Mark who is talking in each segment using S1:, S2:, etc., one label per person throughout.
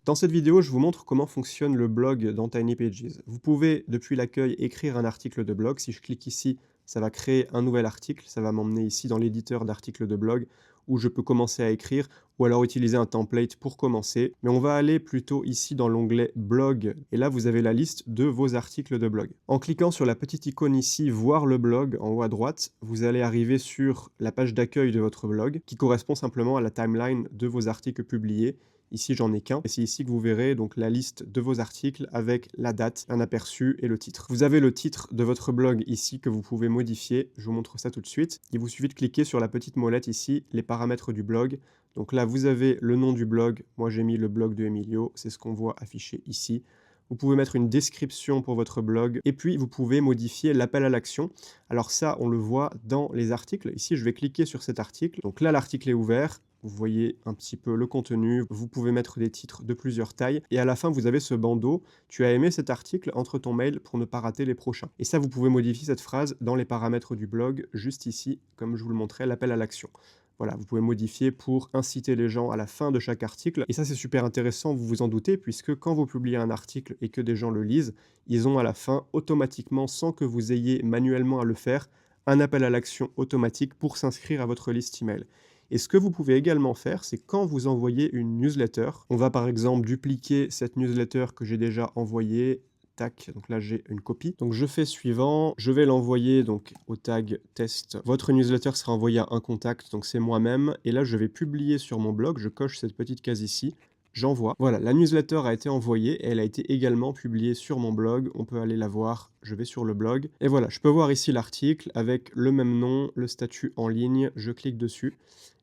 S1: Dans cette vidéo, je vous montre comment fonctionne le blog dans Tiny Pages. Vous pouvez, depuis l'accueil, écrire un article de blog. Si je clique ici, ça va créer un nouvel article. Ça va m'emmener ici dans l'éditeur d'articles de blog où je peux commencer à écrire ou alors utiliser un template pour commencer. Mais on va aller plutôt ici dans l'onglet blog. Et là, vous avez la liste de vos articles de blog. En cliquant sur la petite icône ici, voir le blog en haut à droite, vous allez arriver sur la page d'accueil de votre blog qui correspond simplement à la timeline de vos articles publiés. Ici, j'en ai qu'un, et c'est ici que vous verrez donc la liste de vos articles avec la date, un aperçu et le titre. Vous avez le titre de votre blog ici que vous pouvez modifier, je vous montre ça tout de suite. Il vous suffit de cliquer sur la petite molette ici, les paramètres du blog. Donc là, vous avez le nom du blog, moi j'ai mis le blog de Emilio, c'est ce qu'on voit affiché ici. Vous pouvez mettre une description pour votre blog, et puis vous pouvez modifier l'appel à l'action. Alors ça, on le voit dans les articles. Ici, je vais cliquer sur cet article. Donc là, l'article est ouvert. Vous voyez un petit peu le contenu, vous pouvez mettre des titres de plusieurs tailles, et à la fin, vous avez ce bandeau « Tu as aimé cet article, entre ton mail pour ne pas rater les prochains ». Et ça, vous pouvez modifier cette phrase dans les paramètres du blog, juste ici, comme je vous le montrais, l'appel à l'action. Voilà, vous pouvez modifier pour inciter les gens à la fin de chaque article. Et ça, c'est super intéressant, vous vous en doutez, puisque quand vous publiez un article et que des gens le lisent, ils ont à la fin, automatiquement, sans que vous ayez manuellement à le faire, un appel à l'action automatique pour s'inscrire à votre liste email. Et ce que vous pouvez également faire, c'est quand vous envoyez une newsletter, on va par exemple dupliquer cette newsletter que j'ai déjà envoyée. Tac, donc là j'ai une copie. Donc je fais suivant, je vais l'envoyer donc au tag test. Votre newsletter sera envoyé à un contact, donc c'est moi-même. Et là je vais publier sur mon blog, je coche cette petite case ici. J'envoie. Voilà, la newsletter a été envoyée et elle a été également publiée sur mon blog. On peut aller la voir, je vais sur le blog. Et voilà, je peux voir ici l'article avec le même nom, le statut en ligne. Je clique dessus.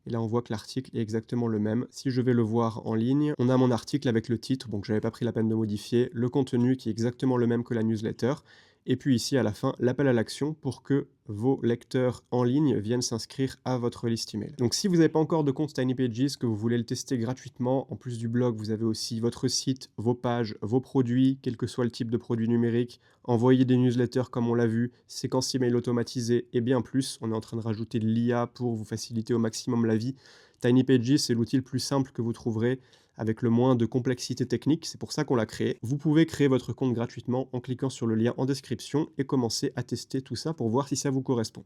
S1: Et là, on voit que l'article est exactement le même. Si je vais le voir en ligne, on a mon article avec le titre, donc je n'avais pas pris la peine de modifier, le contenu qui est exactement le même que la newsletter, et puis ici à la fin, l'appel à l'action pour que vos lecteurs en ligne viennent s'inscrire à votre liste email. Donc si vous n'avez pas encore de compte Tiny Pages, que vous voulez le tester gratuitement, en plus du blog, vous avez aussi votre site, vos pages, vos produits, quel que soit le type de produit numérique, envoyer des newsletters comme on l'a vu, séquence email automatisée et bien plus. On est en train de rajouter de l'IA pour vous faciliter au maximum la vie. Tiny Pages, c'est l'outil le plus simple que vous trouverez avec le moins de complexité technique, c'est pour ça qu'on l'a créé. Vous pouvez créer votre compte gratuitement en cliquant sur le lien en description et commencer à tester tout ça pour voir si ça vous correspond.